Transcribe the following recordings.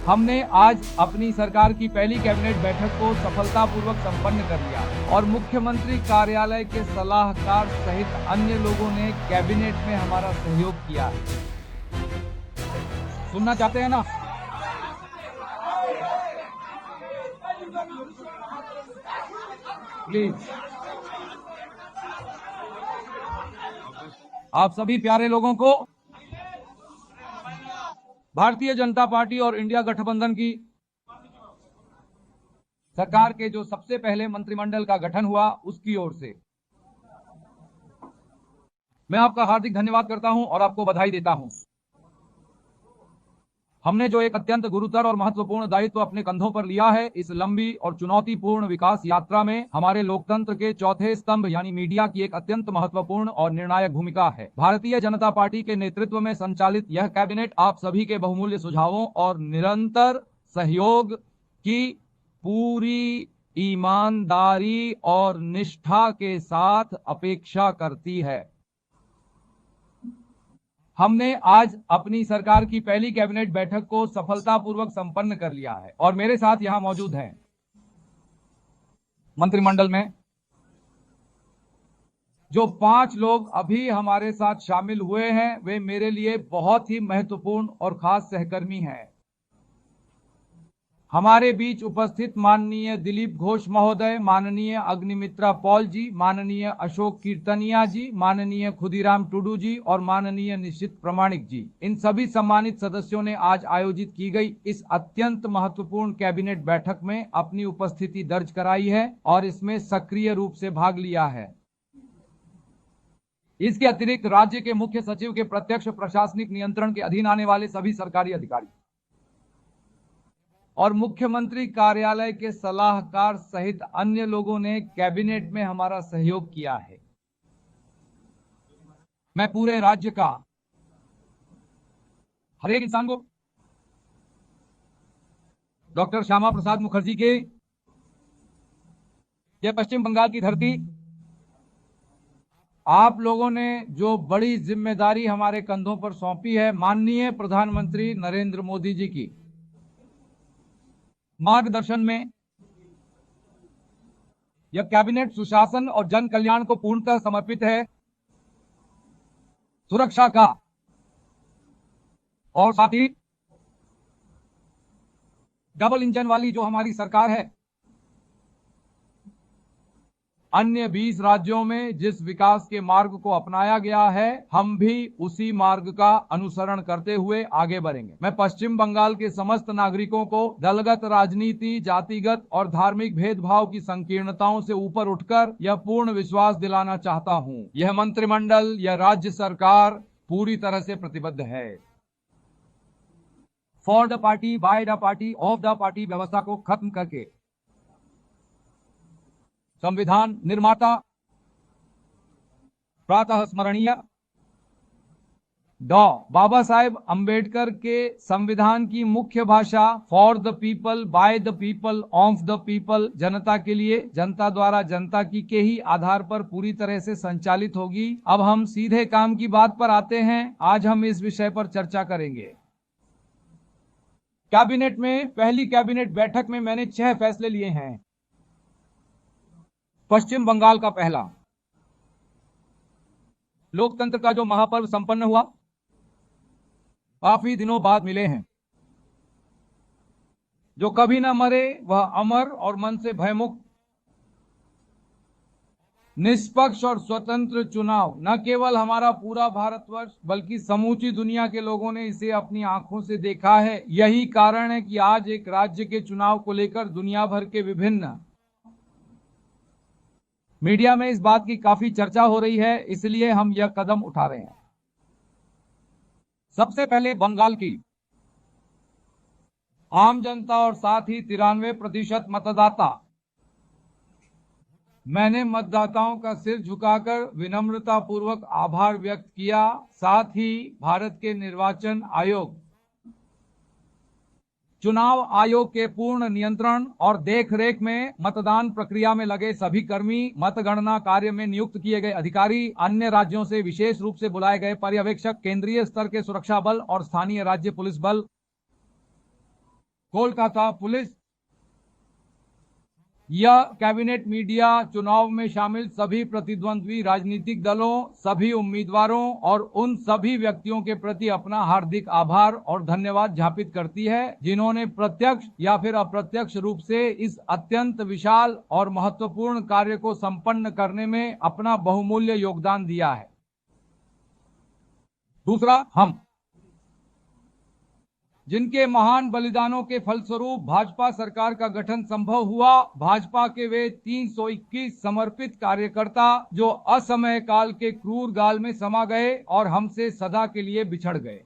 हमने आज अपनी सरकार की पहली कैबिनेट बैठक को सफलतापूर्वक संपन्न कर लिया और मुख्यमंत्री कार्यालय के सलाहकार सहित अन्य लोगों ने कैबिनेट में हमारा सहयोग किया। सुनना चाहते हैं ना? प्लीज, आप सभी प्यारे लोगों को भारतीय जनता पार्टी और इंडिया गठबंधन की सरकार के जो सबसे पहले मंत्रिमंडल का गठन हुआ उसकी ओर से मैं आपका हार्दिक धन्यवाद करता हूं और आपको बधाई देता हूं। हमने जो एक अत्यंत गुरुतर और महत्वपूर्ण दायित्व अपने कंधों पर लिया है, इस लंबी और चुनौतीपूर्ण विकास यात्रा में हमारे लोकतंत्र के चौथे स्तंभ यानी मीडिया की एक अत्यंत महत्वपूर्ण और निर्णायक भूमिका है। भारतीय जनता पार्टी के नेतृत्व में संचालित यह कैबिनेट आप सभी के बहुमूल्य सुझावों और निरंतर सहयोग की पूरी ईमानदारी और निष्ठा के साथ अपेक्षा करती है। हमने आज अपनी सरकार की पहली कैबिनेट बैठक को सफलतापूर्वक संपन्न कर लिया है और मेरे साथ यहां मौजूद हैं मंत्रिमंडल में जो 5 लोग अभी हमारे साथ शामिल हुए हैं, वे मेरे लिए बहुत ही महत्वपूर्ण और खास सहकर्मी हैं। हमारे बीच उपस्थित माननीय दिलीप घोष महोदय, माननीय अग्निमित्रा पॉल जी, माननीय अशोक कीर्तनिया जी, माननीय खुदीराम टुडू जी और माननीय निश्चित प्रमाणिक जी, इन सभी सम्मानित सदस्यों ने आज आयोजित की गई इस अत्यंत महत्वपूर्ण कैबिनेट बैठक में अपनी उपस्थिति दर्ज कराई है और इसमें सक्रिय रूप से भाग लिया है। इसके अतिरिक्त राज्य के मुख्य सचिव के प्रत्यक्ष प्रशासनिक नियंत्रण के अधीन आने वाले सभी सरकारी अधिकारी और मुख्यमंत्री कार्यालय के सलाहकार सहित अन्य लोगों ने कैबिनेट में हमारा सहयोग किया है। मैं पूरे राज्य का हर एक इंसान को डॉक्टर श्यामा प्रसाद मुखर्जी के यह पश्चिम बंगाल की धरती, आप लोगों ने जो बड़ी जिम्मेदारी हमारे कंधों पर सौंपी है, माननीय प्रधानमंत्री नरेंद्र मोदी जी की मार्गदर्शन में यह कैबिनेट सुशासन और जन कल्याण को पूर्णतः समर्पित है। सुरक्षा का और साथ ही डबल इंजन वाली जो हमारी सरकार है, अन्य 20 राज्यों में जिस विकास के मार्ग को अपनाया गया है, हम भी उसी मार्ग का अनुसरण करते हुए आगे बढ़ेंगे। मैं पश्चिम बंगाल के समस्त नागरिकों को दलगत राजनीति, जातिगत और धार्मिक भेदभाव की संकीर्णताओं से ऊपर उठकर यह पूर्ण विश्वास दिलाना चाहता हूं, यह मंत्रिमंडल, यह राज्य सरकार पूरी तरह से प्रतिबद्ध है। For the party, by the party, of the party व्यवस्था को खत्म करके संविधान निर्माता प्रातः स्मरणीय डॉ बाबा साहेब अंबेडकर के संविधान की मुख्य भाषा for the people, by the people, of the people, जनता के लिए, जनता द्वारा, जनता की के ही आधार पर पूरी तरह से संचालित होगी। अब हम सीधे काम की बात पर आते हैं। आज हम इस विषय पर चर्चा करेंगे। कैबिनेट में पहली कैबिनेट बैठक में मैंने 6 फैसले लिए हैं। पश्चिम बंगाल का पहला, लोकतंत्र का जो महापर्व संपन्न हुआ, काफी दिनों बाद मिले हैं। जो कभी न मरे वह अमर और मन से भयमुक्त, निष्पक्ष और स्वतंत्र चुनाव न केवल हमारा पूरा भारतवर्ष बल्कि समूची दुनिया के लोगों ने इसे अपनी आंखों से देखा है। यही कारण है कि आज एक राज्य के चुनाव को लेकर दुनिया भर के विभिन्न मीडिया में इस बात की काफी चर्चा हो रही है, इसलिए हम यह कदम उठा रहे हैं। सबसे पहले बंगाल की आम जनता और साथ ही 93% मतदाता, मैंने मतदाताओं का सिर झुकाकर विनम्रता पूर्वक आभार व्यक्त किया। साथ ही भारत के निर्वाचन आयोग, चुनाव आयोग के पूर्ण नियंत्रण और देखरेख में मतदान प्रक्रिया में लगे सभी कर्मी, मतगणना कार्य में नियुक्त किए गए अधिकारी, अन्य राज्यों से विशेष रूप से बुलाए गए पर्यवेक्षक, केंद्रीय स्तर के सुरक्षा बल और स्थानीय राज्य पुलिस बल, कोलकाता पुलिस, यह कैबिनेट मीडिया चुनाव में शामिल सभी प्रतिद्वंद्वी राजनीतिक दलों, सभी उम्मीदवारों और उन सभी व्यक्तियों के प्रति अपना हार्दिक आभार और धन्यवाद ज्ञापित करती है जिन्होंने प्रत्यक्ष या फिर अप्रत्यक्ष रूप से इस अत्यंत विशाल और महत्वपूर्ण कार्य को संपन्न करने में अपना बहुमूल्य योगदान दिया है। दूसरा, हम जिनके महान बलिदानों के फलस्वरूप भाजपा सरकार का गठन संभव हुआ, भाजपा के वे 321 समर्पित कार्यकर्ता जो असमय काल के क्रूर गाल में समा गए और हमसे सदा के लिए बिछड़ गए।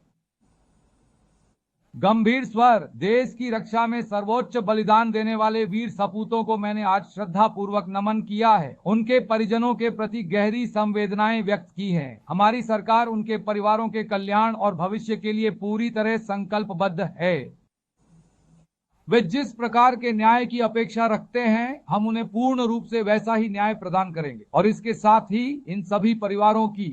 गंभीर स्वर, देश की रक्षा में सर्वोच्च बलिदान देने वाले वीर सपूतों को मैंने आज श्रद्धा पूर्वक नमन किया है। उनके परिजनों के प्रति गहरी संवेदनाएं व्यक्त की हैं। हमारी सरकार उनके परिवारों के कल्याण और भविष्य के लिए पूरी तरह संकल्पबद्ध है। वे जिस प्रकार के न्याय की अपेक्षा रखते हैं, हम उन्हें पूर्ण रूप से वैसा ही न्याय प्रदान करेंगे और इसके साथ ही इन सभी परिवारों की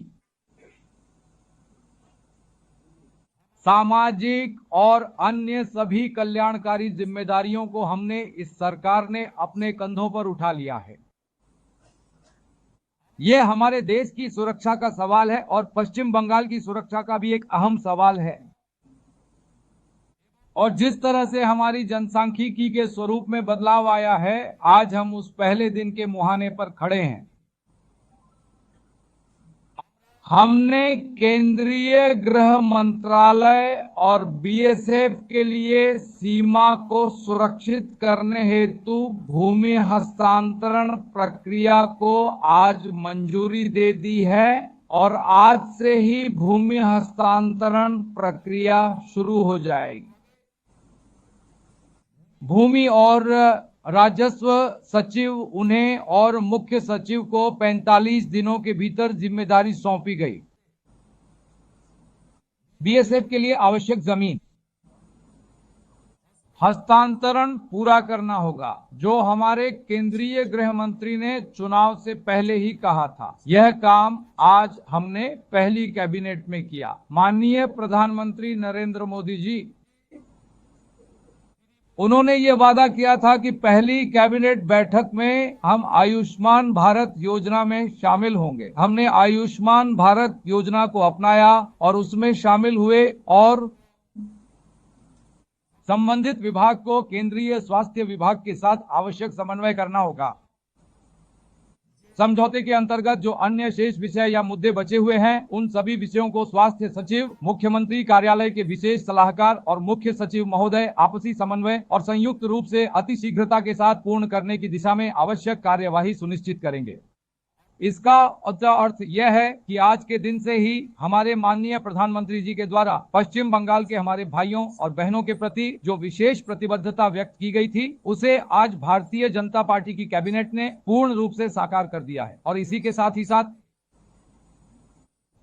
सामाजिक और अन्य सभी कल्याणकारी जिम्मेदारियों को हमने इस सरकार ने अपने कंधों पर उठा लिया है। यह हमारे देश की सुरक्षा का सवाल है और पश्चिम बंगाल की सुरक्षा का भी एक अहम सवाल है। और जिस तरह से हमारी जनसांख्यिकी के स्वरूप में बदलाव आया है, आज हम उस पहले दिन के मुहाने पर खड़े हैं। हमने केंद्रीय गृह मंत्रालय और बीएसएफ के लिए सीमा को सुरक्षित करने हेतु भूमि हस्तांतरण प्रक्रिया को आज मंजूरी दे दी है और आज से ही भूमि हस्तांतरण प्रक्रिया शुरू हो जाएगी। भूमि और राजस्व सचिव उन्हें और मुख्य सचिव को 45 दिनों के भीतर जिम्मेदारी सौंपी गई। बीएसएफ के लिए आवश्यक जमीन हस्तांतरण पूरा करना होगा, जो हमारे केंद्रीय गृह मंत्री ने चुनाव से पहले ही कहा था। यह काम आज हमने पहली कैबिनेट में किया। माननीय प्रधानमंत्री नरेंद्र मोदी जी, उन्होंने ये वादा किया था कि पहली कैबिनेट बैठक में हम आयुष्मान भारत योजना में शामिल होंगे। हमने आयुष्मान भारत योजना को अपनाया और उसमें शामिल हुए और संबंधित विभाग को केंद्रीय स्वास्थ्य विभाग के साथ आवश्यक समन्वय करना होगा। समझौते के अंतर्गत जो अन्य शेष विषय या मुद्दे बचे हुए हैं, उन सभी विषयों को स्वास्थ्य सचिव, मुख्यमंत्री कार्यालय के विशेष सलाहकार और मुख्य सचिव महोदय आपसी समन्वय और संयुक्त रूप से अतिशीघ्रता के साथ पूर्ण करने की दिशा में आवश्यक कार्यवाही सुनिश्चित करेंगे। इसका अर्थ यह है कि आज के दिन से ही हमारे माननीय प्रधानमंत्री जी के द्वारा पश्चिम बंगाल के हमारे भाइयों और बहनों के प्रति जो विशेष प्रतिबद्धता व्यक्त की गई थी, उसे आज भारतीय जनता पार्टी की कैबिनेट ने पूर्ण रूप से साकार कर दिया है। और इसी के साथ ही साथ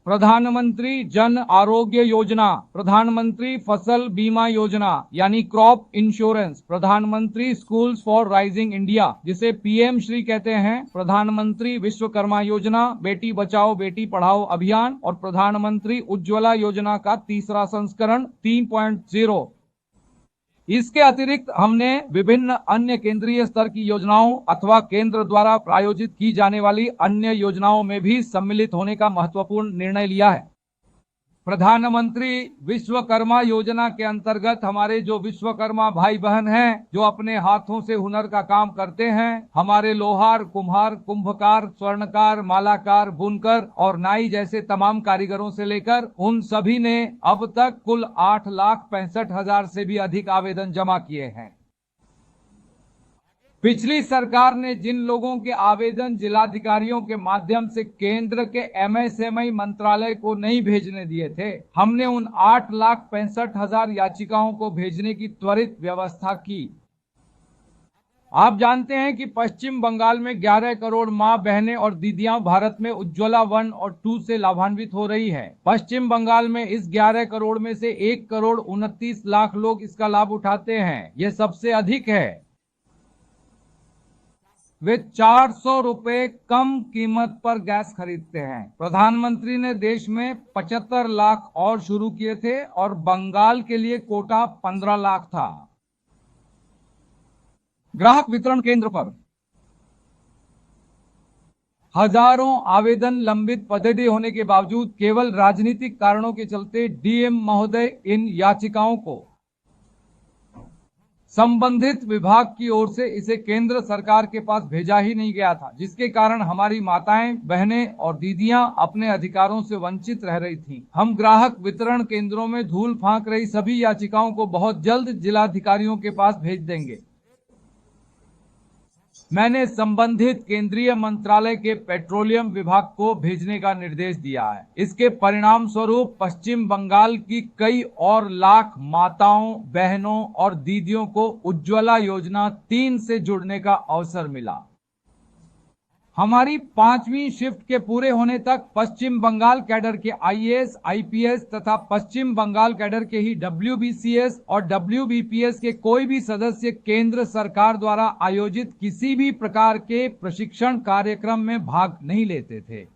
प्रधानमंत्री जन आरोग्य योजना, प्रधानमंत्री फसल बीमा योजना यानी क्रॉप इंश्योरेंस, प्रधानमंत्री स्कूल्स फॉर राइजिंग इंडिया जिसे पीएम श्री कहते हैं, प्रधानमंत्री विश्वकर्मा योजना, बेटी बचाओ बेटी पढ़ाओ अभियान और प्रधानमंत्री उज्ज्वला योजना का तीसरा संस्करण 3.0। इसके अतिरिक्त हमने विभिन्न अन्य केंद्रीय स्तर की योजनाओं अथवा केंद्र द्वारा प्रायोजित की जाने वाली अन्य योजनाओं में भी सम्मिलित होने का महत्वपूर्ण निर्णय लिया है। प्रधानमंत्री विश्वकर्मा योजना के अंतर्गत हमारे जो विश्वकर्मा भाई बहन हैं, जो अपने हाथों से हुनर का काम करते हैं, हमारे लोहार, कुम्हार, कुंभकार, स्वर्णकार, मालाकार, बुनकर और नाई जैसे तमाम कारीगरों से लेकर उन सभी ने अब तक कुल 8,65,000 से भी अधिक आवेदन जमा किए हैं। पिछली सरकार ने जिन लोगों के आवेदन जिलाधिकारियों के माध्यम से केंद्र के एमएसएमई मंत्रालय को नहीं भेजने दिए थे, हमने उन 8,65,000 याचिकाओं को भेजने की त्वरित व्यवस्था की। आप जानते हैं कि पश्चिम बंगाल में 11 करोड़ मां, बहनें और दीदियां भारत में उज्ज्वला 1 और 2 से लाभान्वित हो रही हैं। पश्चिम बंगाल में इस 11 करोड़ में से 1 करोड़ 29 लाख लोग इसका लाभ उठाते हैं। यह सबसे अधिक है। वे 400 रुपए कम कीमत पर गैस खरीदते हैं। प्रधानमंत्री ने देश में 75 लाख और शुरू किए थे और बंगाल के लिए कोटा 15 लाख था। ग्राहक वितरण केंद्र पर हजारों आवेदन लंबित पद्धति होने के बावजूद केवल राजनीतिक कारणों के चलते डीएम महोदय इन याचिकाओं को संबंधित विभाग की ओर से इसे केंद्र सरकार के पास भेजा ही नहीं गया था, जिसके कारण हमारी माताएं, बहनें और दीदियां अपने अधिकारों से वंचित रह रही थीं। हम ग्राहक वितरण केंद्रों में धूल फांक रही सभी याचिकाओं को बहुत जल्द जिलाधिकारियों के पास भेज देंगे। मैंने संबंधित केंद्रीय मंत्रालय के पेट्रोलियम विभाग को भेजने का निर्देश दिया है। इसके परिणाम स्वरूप पश्चिम बंगाल की कई और लाख माताओं, बहनों और दीदियों को उज्ज्वला योजना 3 से जुड़ने का अवसर मिला। हमारी 5वीं शिफ्ट के पूरे होने तक पश्चिम बंगाल कैडर के आईएएस, आईपीएस तथा पश्चिम बंगाल कैडर के ही डब्ल्यूबीसीएस और डब्ल्यूबीपीएस के कोई भी सदस्य केंद्र सरकार द्वारा आयोजित किसी भी प्रकार के प्रशिक्षण कार्यक्रम में भाग नहीं लेते थे।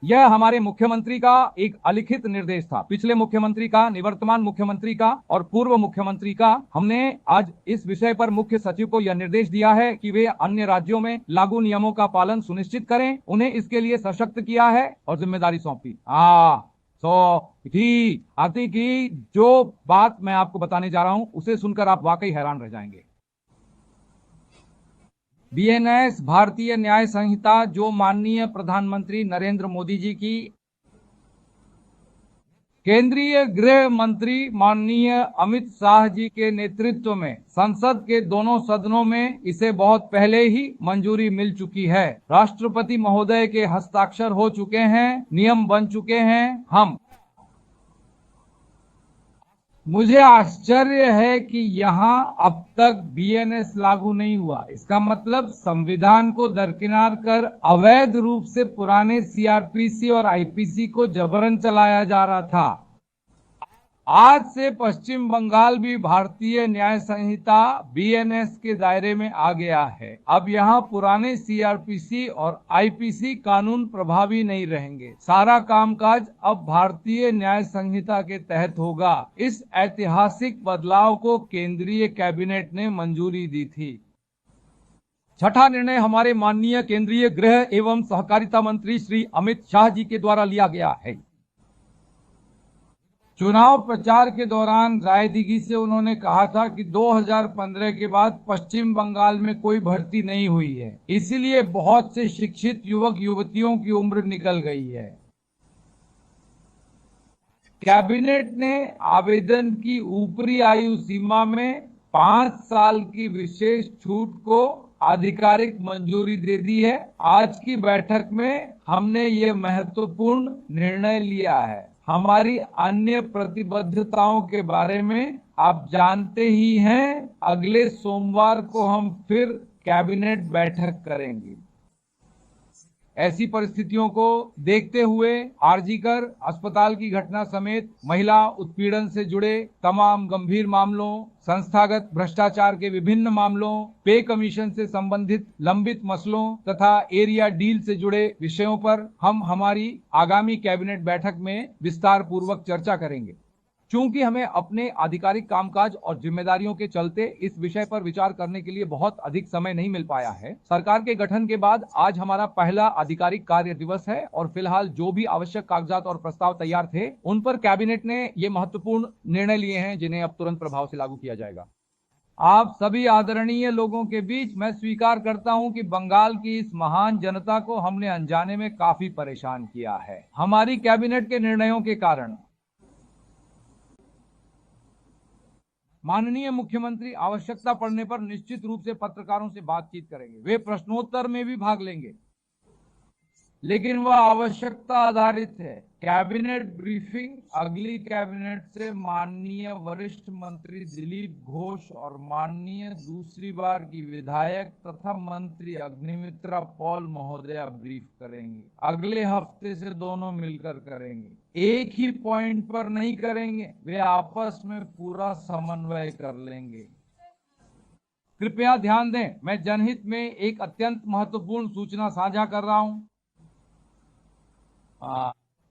यह हमारे मुख्यमंत्री का एक अलिखित निर्देश था। पिछले मुख्यमंत्री का, निवर्तमान मुख्यमंत्री का और पूर्व मुख्यमंत्री का। हमने आज इस विषय पर मुख्य सचिव को यह निर्देश दिया है कि वे अन्य राज्यों में लागू नियमों का पालन सुनिश्चित करें। उन्हें इसके लिए सशक्त किया है और जिम्मेदारी सौंपी। आती की जो बात मैं आपको बताने जा रहा हूं उसे सुनकर आप वाकई हैरान रह जाएंगे। बीएनएस भारतीय न्याय संहिता जो माननीय प्रधानमंत्री नरेंद्र मोदी जी की, केंद्रीय गृह मंत्री माननीय अमित शाह जी के नेतृत्व में संसद के दोनों सदनों में इसे बहुत पहले ही मंजूरी मिल चुकी है। राष्ट्रपति महोदय के हस्ताक्षर हो चुके हैं, नियम बन चुके हैं। मुझे आश्चर्य है कि यहां अब तक बीएनएस लागू नहीं हुआ। इसका मतलब संविधान को दरकिनार कर अवैध रूप से पुराने सीआरपीसी और आईपीसी को जबरन चलाया जा रहा था। आज से पश्चिम बंगाल भी भारतीय न्याय संहिता बीएनएस के दायरे में आ गया है। अब यहाँ पुराने सीआरपीसी और आईपीसी कानून प्रभावी नहीं रहेंगे। सारा कामकाज अब भारतीय न्याय संहिता के तहत होगा। इस ऐतिहासिक बदलाव को केंद्रीय कैबिनेट ने मंजूरी दी थी। छठा निर्णय हमारे माननीय केंद्रीय गृह एवं सहकारिता मंत्री श्री अमित शाह जी के द्वारा लिया गया है। चुनाव प्रचार के दौरान रायदीगी से उन्होंने कहा था कि 2015 के बाद पश्चिम बंगाल में कोई भर्ती नहीं हुई है, इसीलिए बहुत से शिक्षित युवक युवतियों की उम्र निकल गई है। कैबिनेट ने आवेदन की ऊपरी आयु सीमा में 5 साल की विशेष छूट को आधिकारिक मंजूरी दे दी है। आज की बैठक में हमने ये महत्वपूर्ण निर्णय लिया है। हमारी अन्य प्रतिबद्धताओं के बारे में आप जानते ही हैं। अगले सोमवार को हम फिर कैबिनेट बैठक करेंगे। ऐसी परिस्थितियों को देखते हुए आरजीकर अस्पताल की घटना समेत महिला उत्पीड़न से जुड़े तमाम गंभीर मामलों, संस्थागत भ्रष्टाचार के विभिन्न मामलों, पे कमीशन से संबंधित लंबित मसलों तथा एरिया डील से जुड़े विषयों पर हम हमारी आगामी कैबिनेट बैठक में विस्तार पूर्वक चर्चा करेंगे। चूंकि हमें अपने आधिकारिक कामकाज और जिम्मेदारियों के चलते इस विषय पर विचार करने के लिए बहुत अधिक समय नहीं मिल पाया है। सरकार के गठन के बाद आज हमारा पहला आधिकारिक कार्य दिवस है और फिलहाल जो भी आवश्यक कागजात और प्रस्ताव तैयार थे उन पर कैबिनेट ने ये महत्वपूर्ण निर्णय लिए हैं जिन्हें अब तुरंत प्रभाव से लागू किया जाएगा। आप सभी आदरणीय लोगों के बीच मैं स्वीकार करता हूं कि बंगाल की इस महान जनता को हमने अनजाने में काफी परेशान किया है। हमारी कैबिनेट के निर्णयों के कारण माननीय मुख्यमंत्री आवश्यकता पड़ने पर निश्चित रूप से पत्रकारों से बातचीत करेंगे। वे प्रश्नोत्तर में भी भाग लेंगे, लेकिन वह आवश्यकता आधारित है। कैबिनेट ब्रीफिंग अगली कैबिनेट से माननीय वरिष्ठ मंत्री दिलीप घोष और माननीय दूसरी बार की विधायक तथा मंत्री अग्निमित्रा पॉल महोदया ब्रीफ करेंगे। अगले हफ्ते से दोनों मिलकर करेंगे। एक ही पॉइंट पर नहीं करेंगे, वे आपस में पूरा समन्वय कर लेंगे। कृपया ध्यान दें, मैं जनहित में एक अत्यंत महत्वपूर्ण सूचना साझा कर रहा हूं।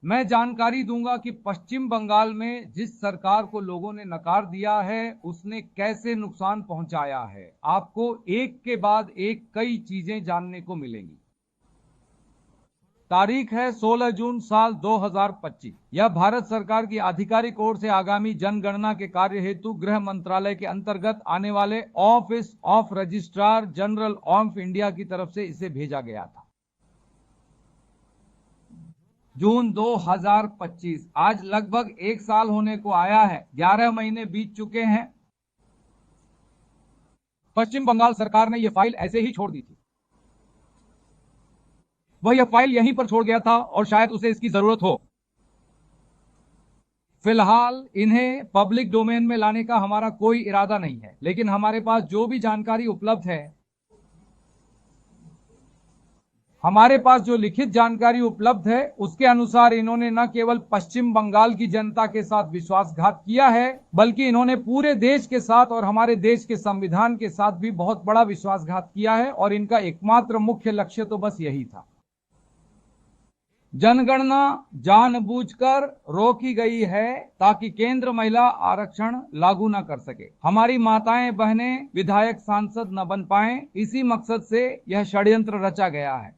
मैं जानकारी दूंगा कि पश्चिम बंगाल में जिस सरकार को लोगों ने नकार दिया है उसने कैसे नुकसान पहुंचाया है। आपको एक के बाद एक कई चीजें जानने को मिलेंगी। तारीख है 16 जून साल 2025। यह भारत सरकार की आधिकारिक ओर से आगामी जनगणना के कार्य हेतु गृह मंत्रालय के अंतर्गत आने वाले office of registrar general of India की तरफ से इसे भेजा गया था। जून 2025, आज लगभग 1 साल होने को आया है। 11 महीने बीत चुके हैं। पश्चिम बंगाल सरकार ने यह फाइल ऐसे ही छोड़ दी थी। वह यह फाइल यहीं पर छोड़ गया था और शायद उसे इसकी जरूरत हो। फिलहाल इन्हें पब्लिक डोमेन में लाने का हमारा कोई इरादा नहीं है, लेकिन हमारे पास जो भी जानकारी उपलब्ध है, हमारे पास जो लिखित जानकारी उपलब्ध है उसके अनुसार इन्होंने न केवल पश्चिम बंगाल की जनता के साथ विश्वासघात किया है, बल्कि इन्होंने पूरे देश के साथ और हमारे देश के संविधान के साथ भी बहुत बड़ा विश्वासघात किया है। और इनका एकमात्र मुख्य लक्ष्य तो बस यही था। जनगणना जानबूझकर रोकी गई है ताकि केंद्र महिला आरक्षण लागू न कर सके, हमारी माताएं बहनें विधायक सांसद न बन पाएं। इसी मकसद से यह षड्यंत्र रचा गया है।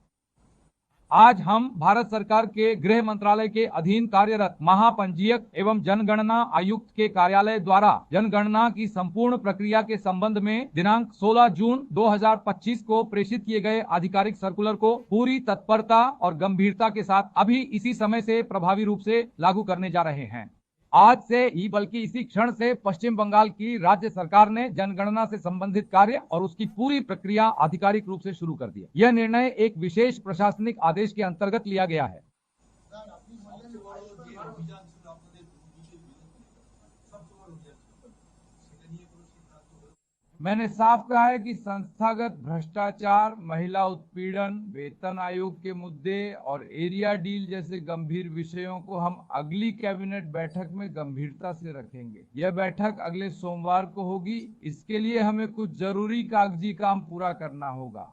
आज हम भारत सरकार के गृह मंत्रालय के अधीन कार्यरत महापंजीयक एवं जनगणना आयुक्त के कार्यालय द्वारा जनगणना की संपूर्ण प्रक्रिया के संबंध में दिनांक 16 जून 2025 को प्रेषित किए गए आधिकारिक सर्कुलर को पूरी तत्परता और गंभीरता के साथ अभी इसी समय से प्रभावी रूप से लागू करने जा रहे हैं। आज से ही बल्कि इसी क्षण से पश्चिम बंगाल की राज्य सरकार ने जनगणना से संबंधित कार्य और उसकी पूरी प्रक्रिया आधिकारिक रूप से शुरू कर दिया। यह निर्णय एक विशेष प्रशासनिक आदेश के अंतर्गत लिया गया है। मैंने साफ कहा है कि संस्थागत भ्रष्टाचार, महिला उत्पीड़न, वेतन आयोग के मुद्दे और एरिया डील जैसे गंभीर विषयों को हम अगली कैबिनेट बैठक में गंभीरता से रखेंगे। यह बैठक अगले सोमवार को होगी। इसके लिए हमें कुछ जरूरी कागजी काम पूरा करना होगा।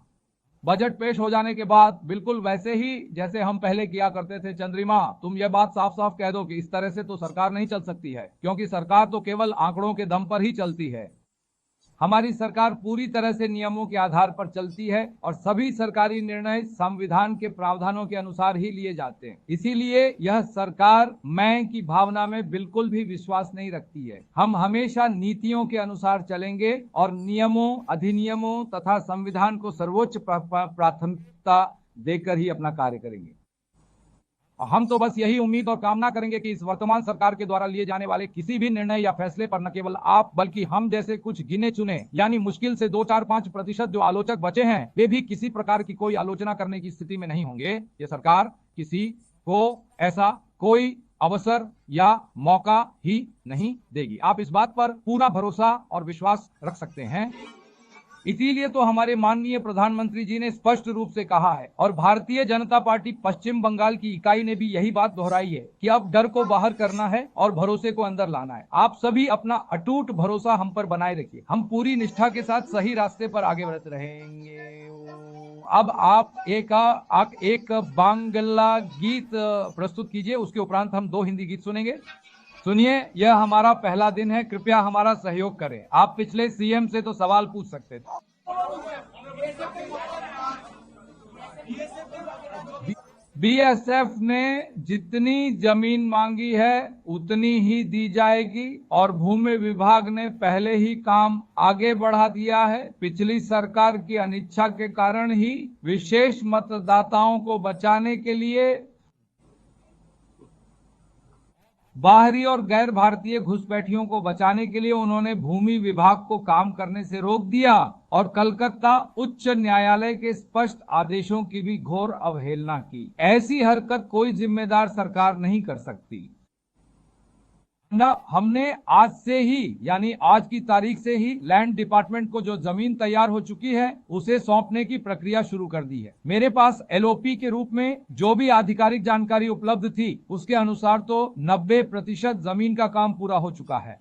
बजट पेश हो जाने के बाद बिल्कुल वैसे ही जैसे हम पहले किया करते थे। चंद्रिमा, तुम यह बात साफ साफ कह दो कि इस तरह से तो सरकार नहीं चल सकती है, क्योंकि सरकार तो केवल आंकड़ों के दम पर ही चलती है। हमारी सरकार पूरी तरह से नियमों के आधार पर चलती है और सभी सरकारी निर्णय संविधान के प्रावधानों के अनुसार ही लिए जाते हैं। इसीलिए यह सरकार मैं की भावना में बिल्कुल भी विश्वास नहीं रखती है। हम हमेशा नीतियों के अनुसार चलेंगे और नियमों, अधिनियमों तथा संविधान को सर्वोच्च प्राथमिकता देकर ही अपना कार्य करेंगे। हम तो बस यही उम्मीद और कामना करेंगे कि इस वर्तमान सरकार के द्वारा लिए जाने वाले किसी भी निर्णय या फैसले पर न केवल आप बल्कि हम जैसे कुछ गिने चुने यानी मुश्किल से 2-4-5% जो आलोचक बचे हैं वे भी किसी प्रकार की कोई आलोचना करने की स्थिति में नहीं होंगे। ये सरकार किसी को ऐसा कोई अवसर या मौका ही नहीं देगी। आप इस बात पर पूरा भरोसा और विश्वास रख सकते हैं। इसीलिए तो हमारे माननीय प्रधानमंत्री जी ने स्पष्ट रूप से कहा है और भारतीय जनता पार्टी पश्चिम बंगाल की इकाई ने भी यही बात दोहराई है कि अब डर को बाहर करना है और भरोसे को अंदर लाना है। आप सभी अपना अटूट भरोसा हम पर बनाए रखिए। हम पूरी निष्ठा के साथ सही रास्ते पर आगे बढ़ते रहेंगे। अब आप एक बांग्ला गीत प्रस्तुत कीजिए, उसके उपरांत हम 2 हिंदी गीत सुनेंगे। सुनिए, यह हमारा पहला दिन है, कृपया हमारा सहयोग करें। आप पिछले सीएम से तो सवाल पूछ सकते थे। बीएसएफ ने जितनी जमीन मांगी है उतनी ही दी जाएगी और भूमि विभाग ने पहले ही काम आगे बढ़ा दिया है। पिछली सरकार की अनिच्छा के कारण ही विशेष मतदाताओं को बचाने के लिए बाहरी और गैर भारतीय घुसपैठियों को बचाने के लिए उन्होंने भूमि विभाग को काम करने से रोक दिया और कलकत्ता उच्च न्यायालय के स्पष्ट आदेशों की भी घोर अवहेलना की। ऐसी हरकत कोई जिम्मेदार सरकार नहीं कर सकती। हमने आज से ही यानी आज की तारीख से ही लैंड डिपार्टमेंट को जो जमीन तैयार हो चुकी है उसे सौंपने की प्रक्रिया शुरू कर दी है। मेरे पास एलओपी के रूप में जो भी आधिकारिक जानकारी उपलब्ध थी उसके अनुसार तो 90% जमीन का काम पूरा हो चुका है।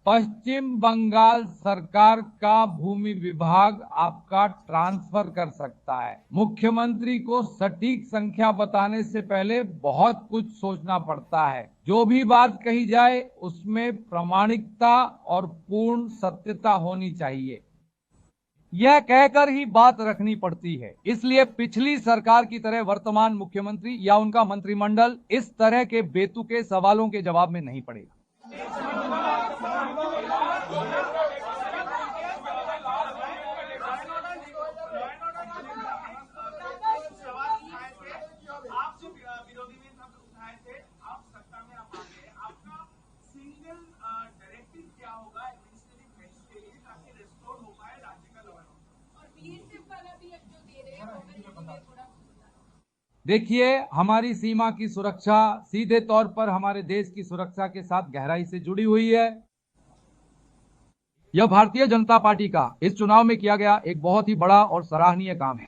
पश्चिम बंगाल सरकार का भूमि विभाग आपका ट्रांसफर कर सकता है। मुख्यमंत्री को सटीक संख्या बताने से पहले बहुत कुछ सोचना पड़ता है। जो भी बात कही जाए उसमें प्रामाणिकता और पूर्ण सत्यता होनी चाहिए। यह कहकर ही बात रखनी पड़ती है। इसलिए पिछली सरकार की तरह वर्तमान मुख्यमंत्री या उनका मंत्रिमंडल इस तरह के बेतुके सवालों के जवाब में नहीं पड़ेगा। देखिए, हमारी सीमा की सुरक्षा सीधे तौर पर हमारे देश की सुरक्षा के साथ गहराई से जुड़ी हुई है। यह भारतीय जनता पार्टी का इस चुनाव में किया गया एक बहुत ही बड़ा और सराहनीय काम है।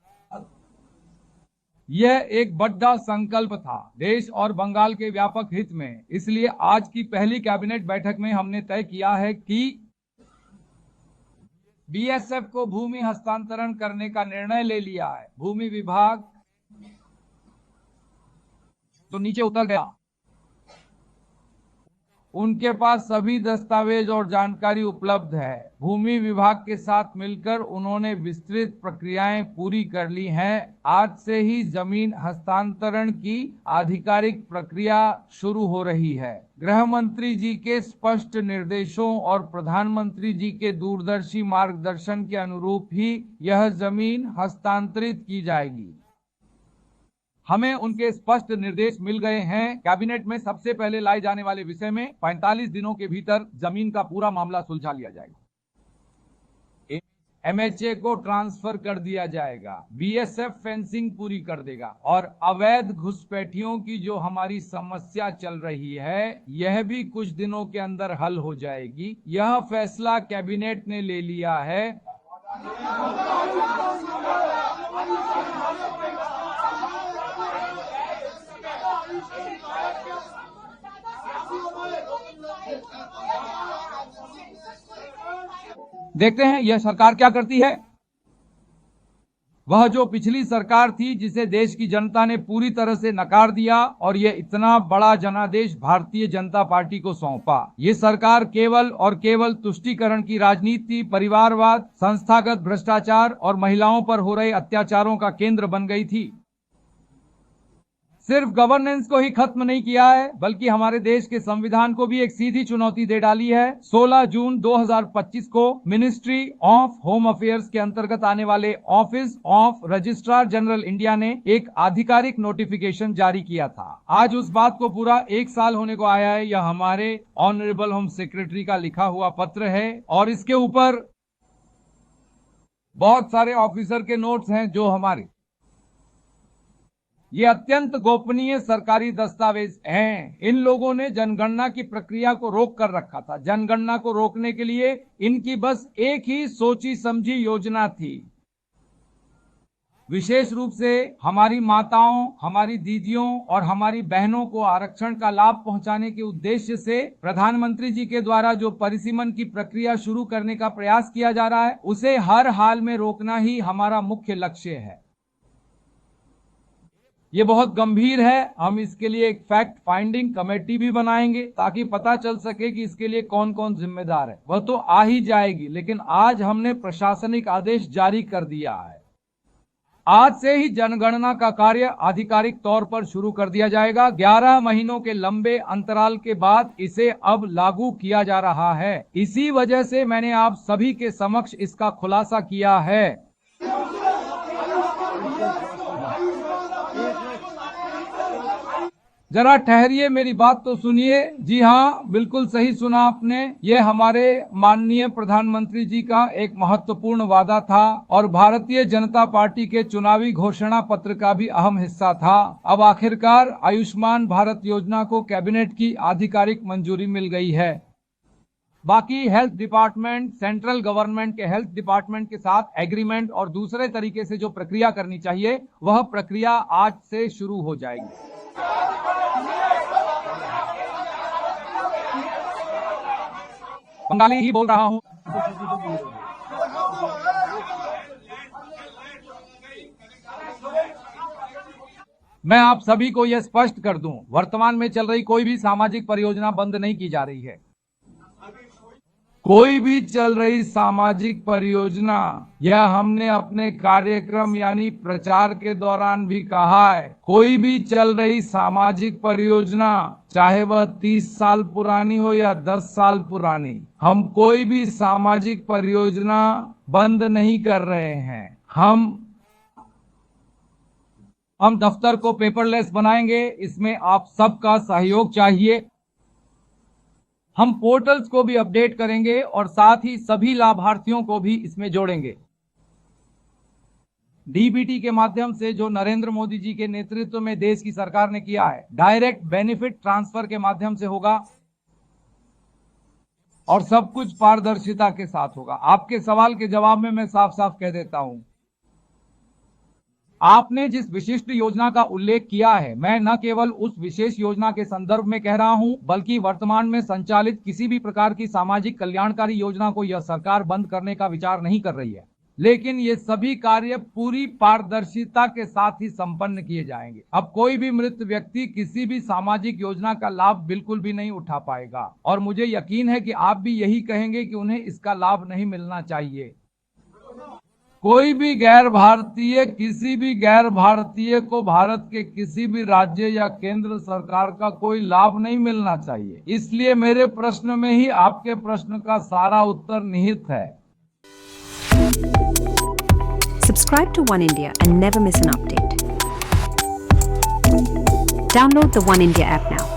यह एक बड़ा संकल्प था देश और बंगाल के व्यापक हित में। इसलिए आज की पहली कैबिनेट बैठक में हमने तय किया है कि बीएसएफ को भूमि हस्तांतरण करने का निर्णय ले लिया है। भूमि विभाग तो नीचे उतर गया, उनके पास सभी दस्तावेज और जानकारी उपलब्ध है। भूमि विभाग के साथ मिलकर उन्होंने विस्तृत प्रक्रियाएं पूरी कर ली हैं। आज से ही जमीन हस्तांतरण की आधिकारिक प्रक्रिया शुरू हो रही है। गृह मंत्री जी के स्पष्ट निर्देशों और प्रधानमंत्री जी के दूरदर्शी मार्गदर्शन के अनुरूप ही यह जमीन हस्तांतरित की जाएगी। हमें उनके स्पष्ट निर्देश मिल गए हैं। कैबिनेट में सबसे पहले लाए जाने वाले विषय में 45 दिनों के भीतर जमीन का पूरा मामला सुलझा लिया जाएगा। एमएचए को ट्रांसफर कर दिया जाएगा। बीएसएफ फेंसिंग पूरी कर देगा और अवैध घुसपैठियों की जो हमारी समस्या चल रही है यह भी कुछ दिनों के अंदर हल हो जाएगी। यह फैसला कैबिनेट ने ले लिया है। देखते हैं यह सरकार क्या करती है। वह जो पिछली सरकार थी जिसे देश की जनता ने पूरी तरह से नकार दिया और यह इतना बड़ा जनादेश भारतीय जनता पार्टी को सौंपा। ये सरकार केवल और केवल तुष्टीकरण की राजनीति, परिवारवाद, संस्थागत भ्रष्टाचार और महिलाओं पर हो रहे अत्याचारों का केंद्र बन गई थी। सिर्फ गवर्नेंस को ही खत्म नहीं किया है बल्कि हमारे देश के संविधान को भी एक सीधी चुनौती दे डाली है। 16 जून 2025 को मिनिस्ट्री ऑफ होम अफेयर्स के अंतर्गत आने वाले office of registrar general India ने एक आधिकारिक नोटिफिकेशन जारी किया था। आज उस बात को पूरा 1 साल होने को आया है। यह हमारे ऑनरेबल होम सेक्रेटरी का लिखा हुआ पत्र है और इसके ऊपर बहुत सारे ऑफिसर के नोट्स हैं जो हमारे ये अत्यंत गोपनीय सरकारी दस्तावेज हैं। इन लोगों ने जनगणना की प्रक्रिया को रोक कर रखा था। जनगणना को रोकने के लिए इनकी बस एक ही सोची समझी योजना थी। विशेष रूप से हमारी माताओं, हमारी दीदियों और हमारी बहनों को आरक्षण का लाभ पहुंचाने के उद्देश्य से प्रधानमंत्री जी के द्वारा जो परिसीमन की प्रक्रिया शुरू करने का प्रयास किया जा रहा है उसे हर हाल में रोकना ही हमारा मुख्य लक्ष्य है। ये बहुत गंभीर है। हम इसके लिए एक फैक्ट फाइंडिंग कमेटी भी बनाएंगे ताकि पता चल सके कि इसके लिए कौन कौन जिम्मेदार है। वह तो आ ही जाएगी, लेकिन आज हमने प्रशासनिक आदेश जारी कर दिया है। आज से ही जनगणना का कार्य आधिकारिक तौर पर शुरू कर दिया जाएगा। 11 महीनों के लंबे अंतराल के बाद इसे अब लागू किया जा रहा है। इसी वजह से मैंने आप सभी के समक्ष इसका खुलासा किया है। जरा ठहरिए, मेरी बात तो सुनिए। जी हाँ, बिल्कुल सही सुना आपने। ये हमारे माननीय प्रधानमंत्री जी का एक महत्वपूर्ण वादा था और भारतीय जनता पार्टी के चुनावी घोषणा पत्र का भी अहम हिस्सा था। अब आखिरकार आयुष्मान भारत योजना को कैबिनेट की आधिकारिक मंजूरी मिल गई है। बाकी हेल्थ डिपार्टमेंट, सेंट्रल गवर्नमेंट के हेल्थ डिपार्टमेंट के साथ एग्रीमेंट और दूसरे तरीके से जो प्रक्रिया करनी चाहिए वह प्रक्रिया आज से शुरू हो जाएगी। बंगाली ही बोल रहा हूँ। मैं आप सभी को यह स्पष्ट कर दूं, वर्तमान में चल रही कोई भी सामाजिक परियोजना बंद नहीं की जा रही है। कोई भी चल रही सामाजिक परियोजना, यह हमने अपने कार्यक्रम यानी प्रचार के दौरान भी कहा है, कोई भी चल रही सामाजिक परियोजना, चाहे वह 30 साल पुरानी हो या 10 साल पुरानी, हम कोई भी सामाजिक परियोजना बंद नहीं कर रहे हैं। हम दफ्तर को पेपरलेस बनाएंगे, इसमें आप सबका सहयोग चाहिए। हम पोर्टल्स को भी अपडेट करेंगे और साथ ही सभी लाभार्थियों को भी इसमें जोड़ेंगे। डीबीटी के माध्यम से जो नरेंद्र मोदी जी के नेतृत्व में देश की सरकार ने किया है, डायरेक्ट बेनिफिट ट्रांसफर के माध्यम से होगा और सब कुछ पारदर्शिता के साथ होगा। आपके सवाल के जवाब में मैं साफ साफ कह देता हूं, आपने जिस विशिष्ट योजना का उल्लेख किया है, मैं न केवल उस विशेष योजना के संदर्भ में कह रहा हूं, बल्कि वर्तमान में संचालित किसी भी प्रकार की सामाजिक कल्याणकारी योजना को यह सरकार बंद करने का विचार नहीं कर रही है। लेकिन ये सभी कार्य पूरी पारदर्शिता के साथ ही संपन्न किए जाएंगे। अब कोई भी मृत व्यक्ति किसी भी सामाजिक योजना का लाभ बिल्कुल भी नहीं उठा पाएगा और मुझे यकीन है कि आप भी यही कहेंगे कि उन्हें इसका लाभ नहीं मिलना चाहिए। कोई भी गैर भारतीय किसी भी गैर भारतीय को भारत के किसी भी राज्य या केंद्र सरकार का कोई लाभ नहीं मिलना चाहिए। इसलिए मेरे प्रश्न में ही आपके प्रश्न का सारा उत्तर निहित है। Subscribe to One India and never miss an update. Download the One India app now.